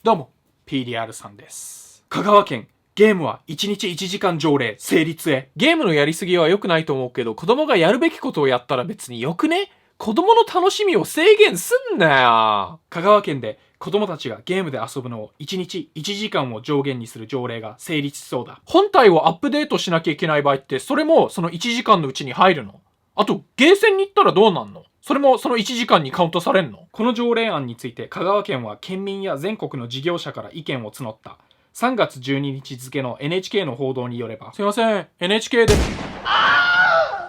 どうも PDR さんです。香川県ゲームは1日1時間条例成立へ。ゲームのやりすぎは良くないと思うけど、子供がやるべきことをやったら別によくね？子供の楽しみを制限すんなよ。香川県で子供たちがゲームで遊ぶのを1日1時間を上限にする条例が成立しそうだ。本体をアップデートしなきゃいけない場合って、それもその1時間のうちに入るの？あと、ゲーセンに行ったらどうなんの？それもその1時間にカウントされんの？この条例案について香川県は県民や全国の事業者から意見を募った。3月12日付の NHK の報道によれば、すいません、NHK で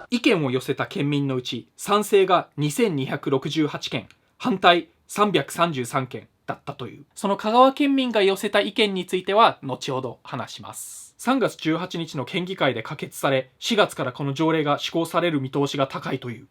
意見を寄せた県民のうち、賛成が2268件、反対333件だったという。その香川県民が寄せた意見については、後ほど話します。3月18日の県議会で可決され、4月からこの条例が施行される見通しが高いという。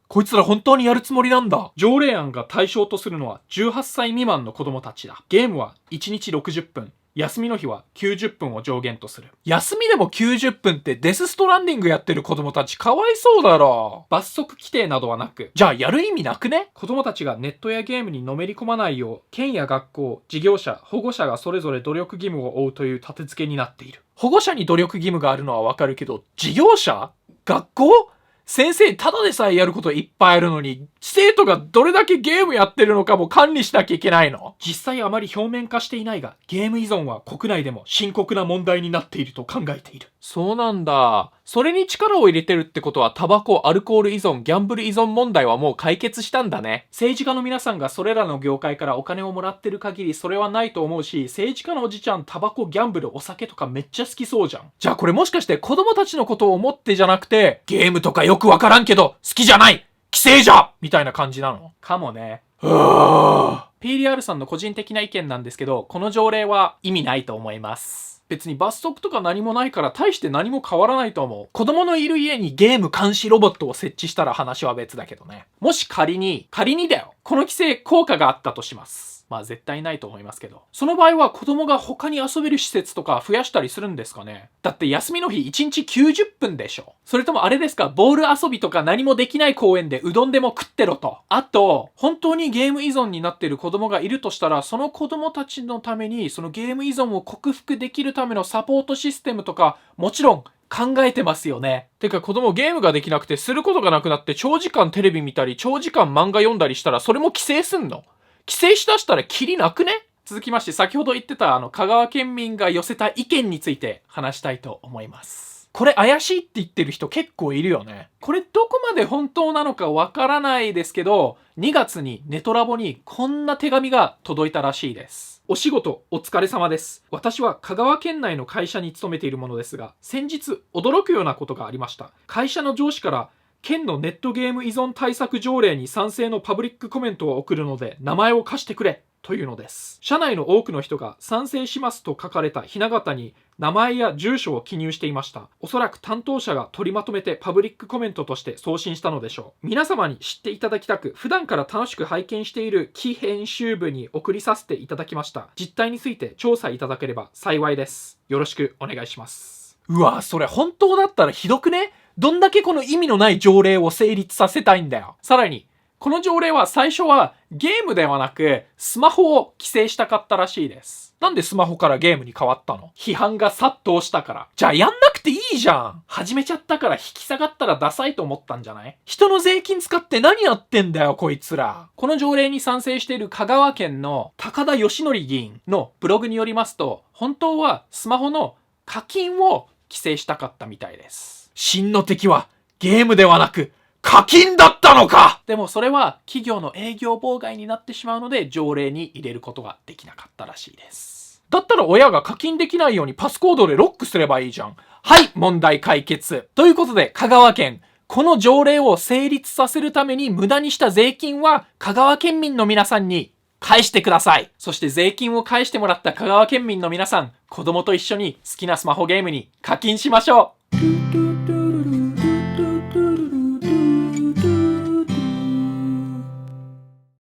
こいつら本当にやるつもりなんだ。条例案が対象とするのは18歳未満の子供たちだ。ゲームは1日60分。休みの日は90分を上限とする。休みでも90分ってデスストランディングやってる子供たちかわいそうだろ。罰則規定などはなく、じゃあやる意味なくね？子供たちがネットやゲームにのめり込まないよう、県や学校、事業者、保護者がそれぞれ努力義務を負うという立て付けになっている。保護者に努力義務があるのはわかるけど、事業者？学校？先生ただでさえやることいっぱいあるのに、生徒がどれだけゲームやってるのかも管理しなきゃいけないの？実際あまり表面化していないが、ゲーム依存は国内でも深刻な問題になっていると考えている。そうなんだ。それに力を入れてるってことは、タバコ、アルコール依存、ギャンブル依存問題はもう解決したんだね。政治家の皆さんがそれらの業界からお金をもらってる限りそれはないと思うし、政治家のおじちゃん、タバコ、ギャンブル、お酒とかめっちゃ好きそうじゃん。じゃあこれもしかして子供たちのことを思ってじゃなくて、ゲームとかよくわからんけど好きじゃない、規制じゃみたいな感じなのかもね。PDR さんの個人的な意見なんですけど、この条例は意味ないと思います。別に罰則とか何もないから大して何も変わらないと思う。子供のいる家にゲーム監視ロボットを設置したら話は別だけどね。もし仮にだよ、この規制効果があったとします。まあ絶対ないと思いますけど。その場合は子供が他に遊べる施設とか増やしたりするんですかね？だって休みの日1日90分でしょ。それともあれですか、ボール遊びとか何もできない公園でうどんでも食ってろと。あと、本当にゲーム依存になっている子供がいるとしたら、その子供たちのためにそのゲーム依存を克服できるためのサポートシステムとか、もちろん考えてますよね。てか子供ゲームができなくてすることがなくなって長時間テレビ見たり長時間漫画読んだりしたら、それも規制すんの？規制しだしたらキリなくね？続きまして先ほど言ってた香川県民が寄せた意見について話したいと思います。これ怪しいって言ってる人結構いるよね。これどこまで本当なのかわからないですけど、2月にネトラボにこんな手紙が届いたらしいです。お仕事お疲れ様です。私は香川県内の会社に勤めているものですが、先日驚くようなことがありました。会社の上司から県のネットゲーム依存対策条例に賛成のパブリックコメントを送るので名前を貸してくれというのです。社内の多くの人が賛成しますと書かれたひな形に名前や住所を記入していました。おそらく担当者が取りまとめてパブリックコメントとして送信したのでしょう。皆様に知っていただきたく、普段から楽しく拝見している非編集部に送りさせていただきました。実態について調査いただければ幸いです。よろしくお願いします。うわ、それ本当だったらひどくね？どんだけこの意味のない条例を成立させたいんだよ。さらに、この条例は最初はゲームではなくスマホを規制したかったらしいです。なんでスマホからゲームに変わったの？批判が殺到したから。じゃあやんなくていいじゃん。始めちゃったから引き下がったらダサいと思ったんじゃない？人の税金使って何やってんだよこいつら。この条例に賛成している香川県の高田義則議員のブログによりますと、本当はスマホの課金を規制したかったみたいです。真の敵はゲームではなく課金だったのか！でもそれは企業の営業妨害になってしまうので条例に入れることができなかったらしいです。だったら親が課金できないようにパスコードでロックすればいいじゃん。はい、問題解決。ということで香川県、この条例を成立させるために無駄にした税金は香川県民の皆さんに返してください。そして税金を返してもらった香川県民の皆さん、子供と一緒に好きなスマホゲームに課金しましょう。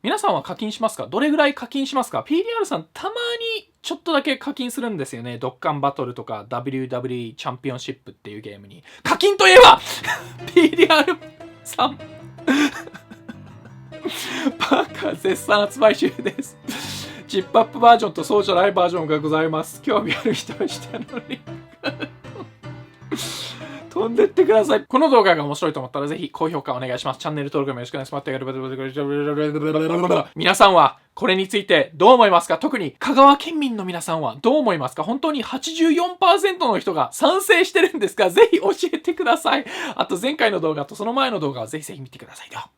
皆さんは課金しますか？どれぐらい課金しますか？ PDR さんたまにちょっとだけ課金するんですよね。ドッカンバトルとか WWE チャンピオンシップっていうゲームに。課金といえばPDR さんパーカー絶賛発売中です。チップアップバージョンとそうじゃないバージョンがございます。興味ある人は下のリンク飛んでってください。この動画が面白いと思ったらぜひ高評価お願いします。チャンネル登録もよろしくお願いします。皆さんはこれについてどう思いますか？特に香川県民の皆さんはどう思いますか？本当に 84% の人が賛成してるんですが、ぜひ教えてください。あと前回の動画とその前の動画をぜひ見てくださいよ。